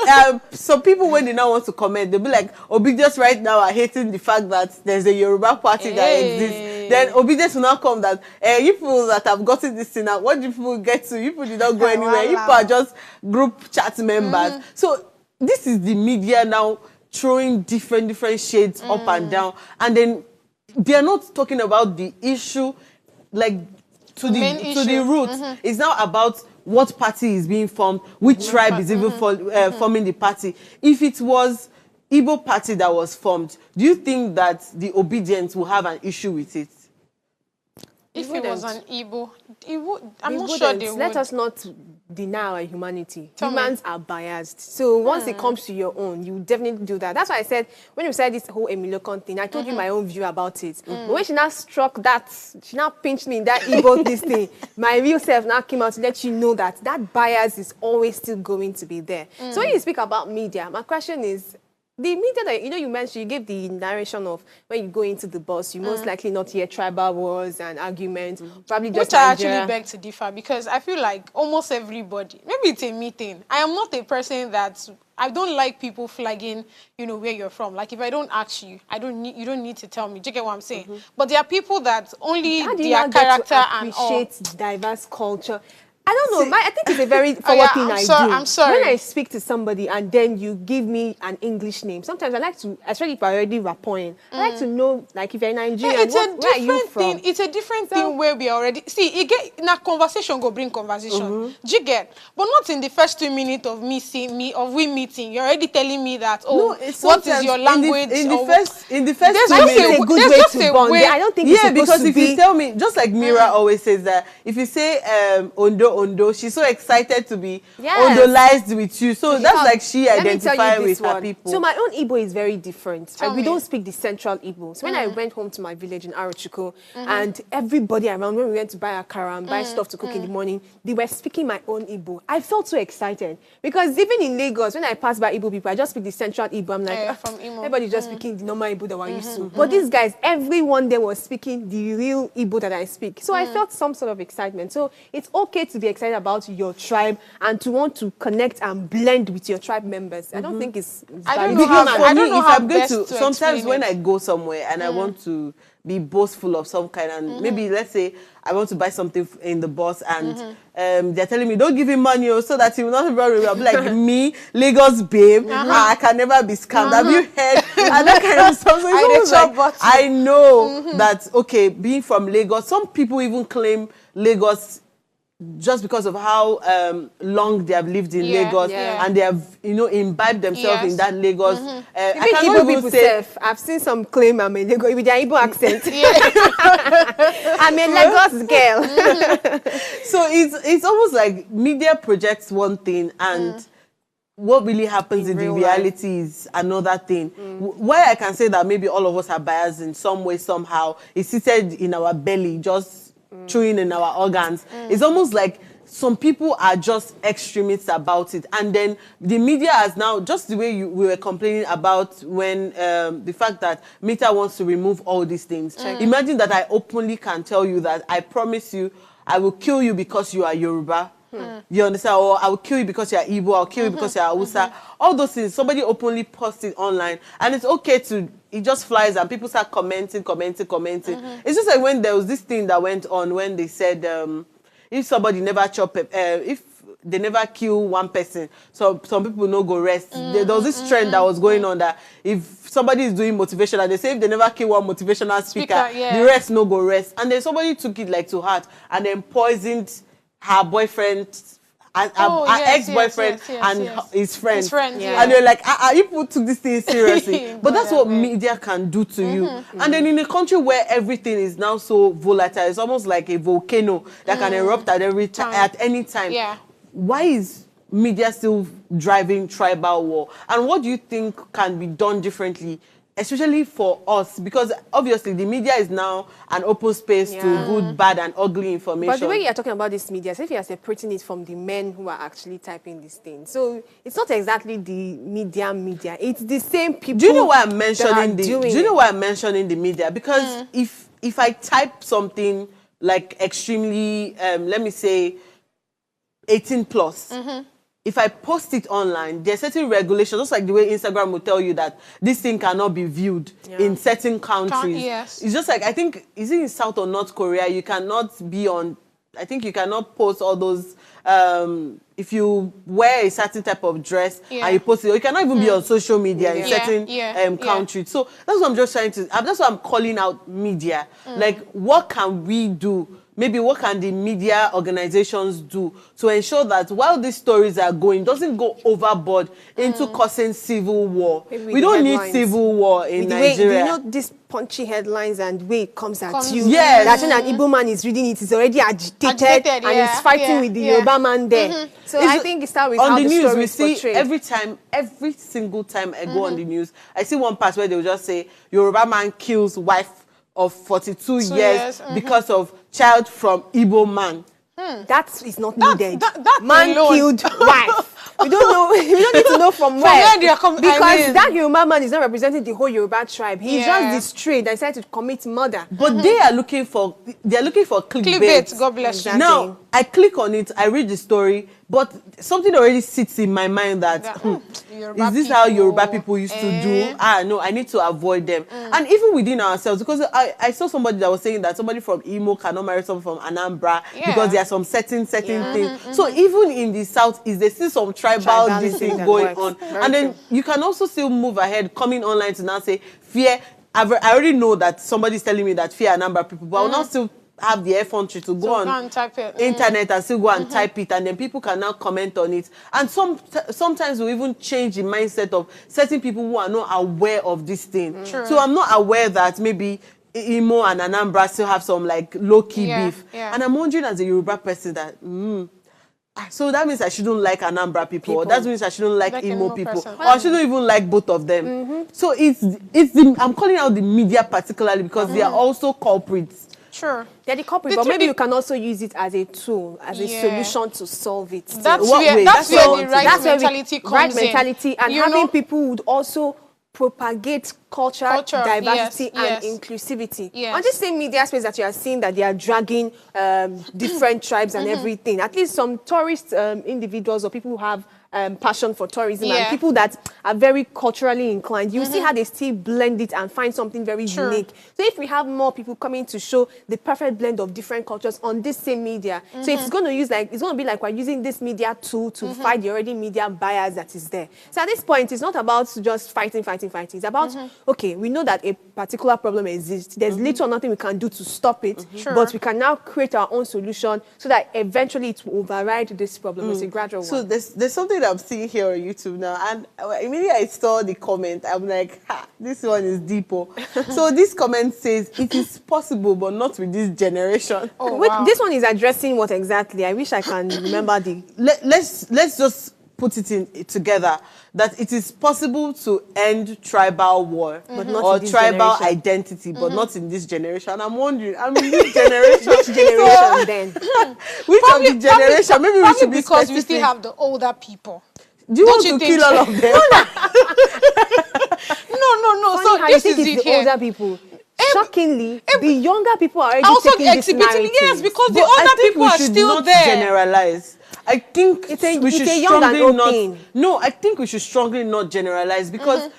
some people, when they now want to comment, they'll be like, obedience right now are hating the fact that there's a Yoruba party that exists. Then obedience will now come that you people that have gotten this thing out, what do you people get to? You people did not go anywhere. You people are just group chat members. So this is the media now throwing different shades up and down, and then they are not talking about the issue, like to the roots. It's now about what party is being formed, which tribe is even forming the party. If it was Igbo party that was formed, do you think that the obedience will have an issue with it? If it was an Igbo, I'm not They sure wouldn't. they would. Let us not deny our humanity. Humans are biased. So once it comes to your own, you definitely do that. That's why I said, when you said this whole Emilio thing, I told you my own view about it. But when she now struck that, she now pinched me in that Igbo this thing, my real self now came out to let you know that that bias is always still going to be there. So when you speak about media, my question is, the media that, you mentioned, you gave the narration of when you go into the bus, you most likely not hear tribal wars and arguments, probably just Which I Nigeria. actually beg to differ, because I feel like almost everybody, maybe it's a meeting. I am not a person that, I don't like people flagging, where you're from. Like if I don't ask you, you don't need to tell me. Do you get what I'm saying? But there are people that only How do you their now get character to and all. appreciate diverse culture? I don't know. I think it's a very forward thing I do. I'm sorry. When I speak to somebody and then you give me an English name, sometimes I like to, especially if I already rapport, I like to know, like if you're Nigerian, It's where are a you different from? thing. It's a different thing where we already see. Now conversation go bring conversation. Do you get? But not in the first 2 minutes of me seeing me of we meeting. You're already telling me that. Oh, what is your language? In the first 2 minutes, It's a good there's way just to a bond. way- I don't think it's supposed because to if be. you tell me, just like Mira always says that, if you say Ondo, she's so excited to be Yes. Ondolized with you. So that's like she Let me tell you identify this with her one. people. So my own Igbo is very different. Tell We me. don't speak the central Igbo. So when I went home to my village in Arochukwu, and everybody around, when we went to buy akara and buy stuff to cook in the morning, they were speaking my own Igbo. I felt so excited. Because even in Lagos, when I pass by Igbo people, I just speak the central Igbo. I'm like, from Imo. everybody's just speaking the normal Igbo that we're used to. But these guys, everyone there was speaking the real Igbo that I speak. So I felt some sort of excitement. So it's okay to be excited about your tribe and to want to connect and blend with your tribe members. I don't think it's I don't valid. know how- Because I for don't me, know if how I'm going best to, to sometimes explain when it. I go somewhere and I want to be boastful of some kind, and maybe let's say I want to buy something in the bus, and they're telling me don't give him money so that he will not run away. I'm like, me, Lagos babe, I can never be scammed. Have you heard? And that kind of stuff. So it's I always dey chop like, button. I know that, okay, being from Lagos, some people even claim Lagos just because of how long they have lived in Lagos and they have, you know, imbibed themselves in that Lagos. I cannot even say... I've seen some claim I'm a Lagos with their Igbo accent. I'm a Lagos girl. So it's almost like media projects one thing and what really happens in the reality is another thing. Why I can say that maybe all of us are biased in some way, somehow, it's seated in our belly, just chewing in our organs. It's almost like some people are just extremists about it. And then the media has now, just the way we were complaining about when the fact that Meta wants to remove all these things. Imagine that I openly can tell you that I promise you, I will kill you because you are Yoruba. You understand? Or I will kill you because you are Igbo, I'll kill you because you are Hausa. All those things, somebody openly posts it online. And it's okay to, it just flies and people start commenting. It's just like when there was this thing that went on when they said, if somebody never chop, if they never kill one person, so some people no go rest. There was this trend that was going on that if somebody is doing motivational, they say if they never kill one motivational speaker, the rest no go rest. And then somebody took it like to heart and then poisoned her boyfriend, her ex-boyfriend and his friend. And they're like, you took this thing seriously. But that's what media can do to you. And then in a country where everything is now so volatile, it's almost like a volcano that can erupt at any time. Why is media still driving tribal war? And what do you think can be done differently, especially for us? Because obviously the media is now an open space to good, bad, and ugly information. But the way you're talking about this media, if you're separating it from the men who are actually typing this thing, so it's not exactly the media. It's the same people. Do you know why I'm mentioning the? Do you know why I'm mentioning the media? Because if I type something like extremely, let me say, 18 plus. If I post it online, there are certain regulations, just like the way Instagram will tell you that this thing cannot be viewed in certain countries. It's just like, I think, is it in South or North Korea, you cannot be on, I think you cannot post all those, if you wear a certain type of dress and you post it, you cannot even be on social media in certain countries. So that's what I'm just trying to, that's what I'm calling out media. Like, what can we do? Maybe what can the media organizations do to ensure that while these stories are going, doesn't go overboard into causing civil war? We don't need civil war in Nigeria. You know these punchy headlines and way it comes at you. That's when an Igbo man is reading it, he's already agitated and he's fighting with the Yoruba man there. So I think it starts with on how the news story we is see portrayed. every single time I go on the news, I see one part where they will just say Yoruba man kills wife of 42 years because of child from Igbo man. That is not needed. That man killed wife. We don't know. We don't need to know from where. Because that Yoruba man is not representing the whole Yoruba tribe. He's just the stray that decided to commit murder. But they are looking for clickbait. God bless you. Now I click on it, I read the story, but something already sits in my mind that is this how Yoruba people used to do? No, I need to avoid them. And even within ourselves, because I saw somebody that was saying that somebody from Imo cannot marry someone from Anambra because there are some certain things. So even in the South, is there still some tribal this thing going on? And then you can also still move ahead, coming online to now say, fear. I already know that somebody's telling me that fear Anambra people, but I will not still have the effrontery to go on type it. internet and still go and type it, and then people can now comment on it. And sometimes we even change the mindset of certain people who are not aware of this thing. So I'm not aware that maybe Imo and Anambra still have some like low-key beef. And I'm wondering as a Yoruba person that, so that means I shouldn't like Anambra people. Or that means I shouldn't like Imo people. Or I shouldn't even like both of them. So I'm calling out the media particularly because they are also culprits. Sure. They're the culprit, but maybe you can also use it as a tool, as a solution to solve it. That's where the right mentality comes in. Right mentality, and having people would also propagate culture diversity and inclusivity. On this same media space that you are seeing that they are dragging different tribes and everything, at least some tourist individuals or people who have passion for tourism and Yeah. people that are very culturally inclined, you see how they still blend it and find something very unique. So if we have more people coming to show the perfect blend of different cultures on this same media, so it's going to be like we're using this media tool to fight the already media bias that is there. So at this point, it's not about just fighting. It's about, okay, we know that a particular problem exists. There's little or nothing we can do to stop it, but we can now create our own solution so that eventually it will override this problem. It's a gradual one. So there's something that I'm seeing here on YouTube now, and immediately I saw the comment, I'm like, ha, this one is deep. So this comment says, it is possible, but not with this generation. Oh, wow. This one is addressing what exactly? I wish I can remember the... Let's just put it together, that it is possible to end tribal war or tribal identity, but not in this generation. I'm wondering, I'm in this generation. Which generation then? Which of the generation? Maybe we should be because specific. we still have the older people. Do you want to kill all of them? No. Funny So how this you is think it it's the here. older people. Shockingly, the younger people are already Also taking this exhibiting, narrative. yes, because the But I older think people we are should still not there. generalize. I think It's a- we it's should a young and strongly old not. thing. No, I think we should strongly not generalize, because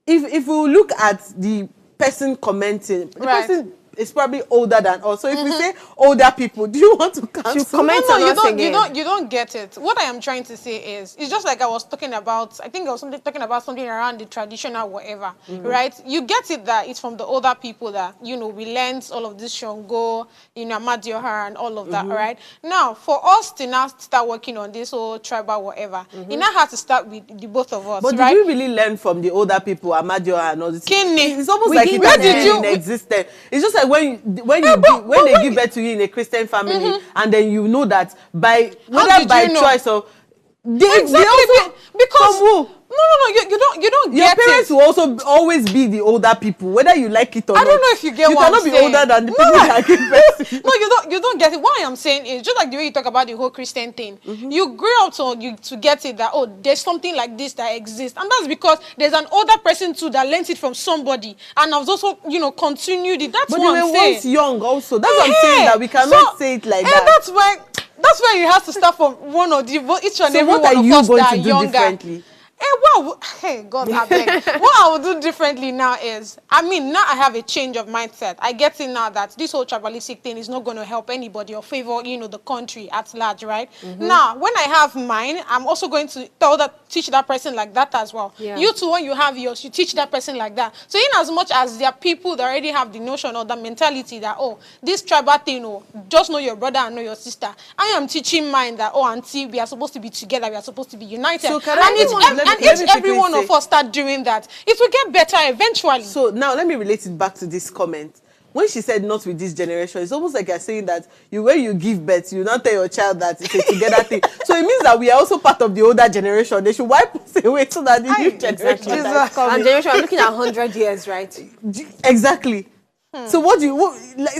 if we look at the person commenting, the Right. person is probably older than us. So if we say older people, do you want to cancel? comment No, on you us don't, again. you don't get it. What I am trying to say is, it's just like I was talking about, I think I was talking about something around the traditional whatever, right? You get it that it's from the older people that, we learned all of this Shongo, Amadioha and all of that, right? Now, for us to now start working on this whole tribal whatever, it now has to start with the both of us, But right? did we really learn from the older people, Amadioha and all this? Kini. It's almost We like did it has that. been in existence. It's just like when they give birth to you in a Christian family, and then you know that whether did by you know? choice or they Exactly, also because from who? no, you don't Your get parents it. will also always be the older people, whether you like it or not. I don't know if you get you what I'm cannot be saying. older than the people that give birth to you. No, you don't get it. What I am saying is, just like the way you talk about the whole Christian thing, you grew up to get it that, oh, there's something like this that exists. And that's because there's an older person too that learned it from somebody and has also, continued it. That's But what they I'm were saying. once young also. That's what I'm saying, that we cannot say it like that. That's why you have to start from one of each and So every what one are of you us going that to are do younger. differently? Hey, God, I beg. What I will do differently now is, now I have a change of mindset. I get it now that this whole tribalistic thing is not going to help anybody or favor, the country at large, right? Now, when I have mine, I'm also going to teach that person like that as well. Yeah. You too, when you have yours, you teach that person like that. So in as much as there are people that already have the notion or the mentality that, oh, this tribal thing, just know your brother and know your sister. I am teaching mine that, oh, auntie, we are supposed to be together, we are supposed to be united. So can If every one of us start doing that, it will get better eventually. So now let me relate it back to this comment. When she said not with this generation, it's almost like you're saying that when you give birth, you not tell your child that it's a together thing. So it means that we are also part of the older generation. They should wipe us away so that the new generation that is coming. And generation, I'm looking at 100 years, right? Exactly. So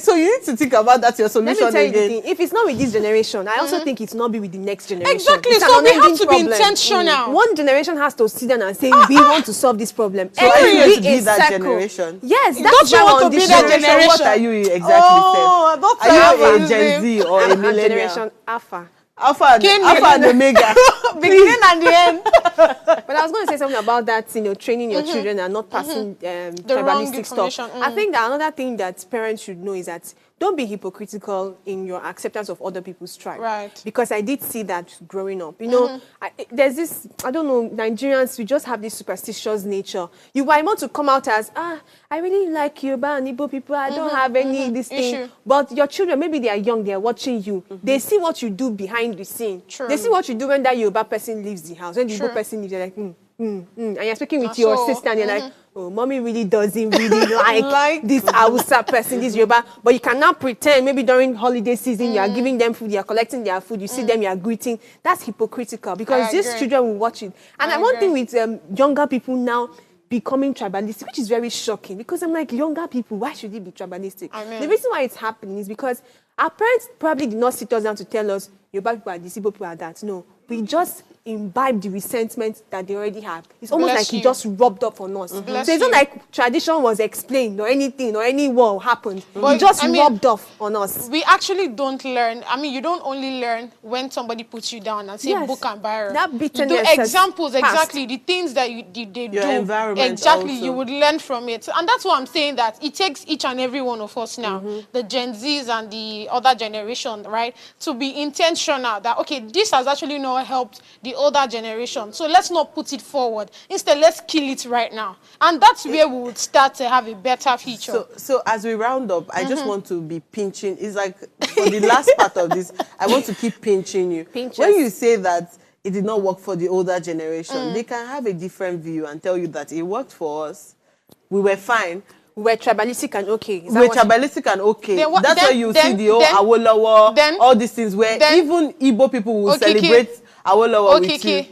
so you need to think about that, your Let solution me tell you again. the thing. If it's not with this generation, I also think it's not be with the next generation. Exactly. It's an So we have unending to be problem. intentional. One generation has to sit down and say, we want to solve this problem. So are you going to be a that circle. generation? Yes, Don't that's you why want we're on to this be that generation. What generation? are you exactly, that's Steph? Are you a Alpha. Gen Z or a I'm millennial? generation Alpha. Alpha and Omega. Beginning and the end. But I was going to say something about that, training your children and not passing wrong tribalistic stuff. information. I think that another thing that parents should know is that don't be hypocritical in your acceptance of other people's tribe. Right. Because I did see that growing up. There's this, I don't know, Nigerians, we just have this superstitious nature. You might want to come out as, I really like Yoruba and Igbo people. I don't have any this thing. Issue. But your children, maybe they are young, they are watching you. They see what you do behind the scene. True. They see what you do when that Yoruba person leaves the house. When the True. Igbo person leaves, they're like, and you're speaking with That's your all. sister, and you're like, oh, mommy really doesn't really like this Hausa person, this Yoruba. But you cannot pretend, maybe during holiday season, you are giving them food, you are collecting their food, you see them, you are greeting. That's hypocritical because I these agree. children will watch it. And I one thing agree. with younger people now becoming tribalistic, which is very shocking because I'm like, younger people, why should it be tribalistic? I mean- The reason why it's happening is because our parents probably did not sit us down to tell us, Yoruba people are this, Igbo people are that. No, we just imbibe the resentment that they already have. It's almost Bless like you. it just rubbed up on us. Bless So it's not you. like tradition was explained or anything or any war happened. But, It just I mean, rubbed off on us. We actually don't learn. I mean, you don't only learn when somebody puts you down and say Yes. book and barrel. That bitterness The has examples, passed. exactly, the things that they Your do. environment Exactly, also. you would learn from it. And that's why I'm saying that it takes each and every one of us now, the Gen Zs and the other generation, right, to be intentional that, okay, this has actually not helped the older generation. So let's not put it forward. Instead, let's kill it right now. And that's where we would start to have a better future. So as we round up, I just want to be pinching. It's like for the last part of this, I want to keep pinching you. Pinch When us. you say that it did not work for the older generation, they can have a different view and tell you that it worked for us. We were fine. We're tribalistic and okay. Is that We're what tribalistic and okay. Then what- That's then- why you then- see the old then- Awolowo, then- all these things where then- even Igbo people will Okay, celebrate Awolowo with you. Okay.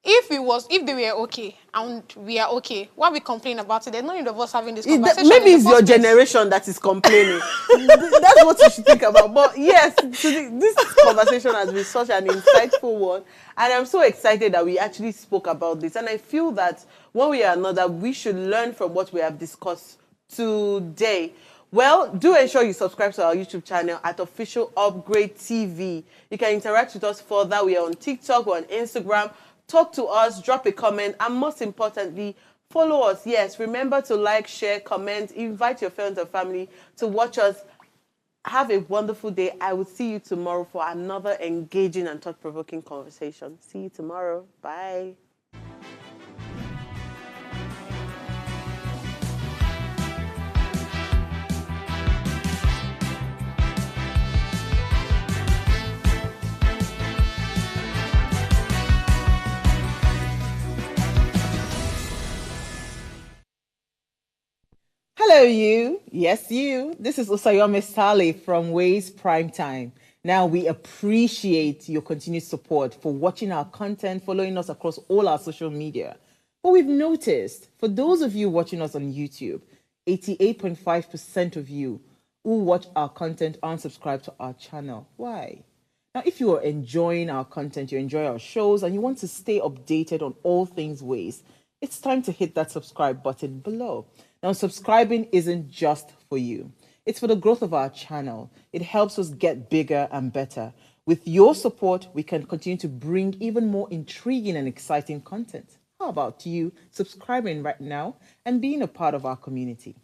If they were okay and we are okay, why we complain about it? There's no need of us having this conversation. Maybe in it's the your first place. generation that is complaining. That's what you should think about. But yes, this conversation has been such an insightful one. And I'm so excited that we actually spoke about this. And I feel that one way or another, we should learn from what we have discussed today. Well, do ensure you subscribe to our YouTube channel at Official Upgrade TV. You can interact with us further. We are on TikTok, we're on Instagram. Talk to us, drop a comment, and most importantly, follow us. Yes, remember to like, share, comment, invite your friends and family to watch us. Have a wonderful day. I will see you tomorrow for another engaging and thought-provoking conversation. See you tomorrow. Bye. Hello, you. Yes, you. This is Usayome Sale from Ways Primetime. Now, we appreciate your continued support for watching our content, following us across all our social media. But we've noticed, for those of you watching us on YouTube, 88.5% of you who watch our content aren't subscribed to our channel. Why? Now, if you are enjoying our content, you enjoy our shows, and you want to stay updated on all things Ways, it's time to hit that subscribe button below. Now, subscribing isn't just for you. It's for the growth of our channel. It helps us get bigger and better. With your support, we can continue to bring even more intriguing and exciting content. How about you subscribing right now and being a part of our community?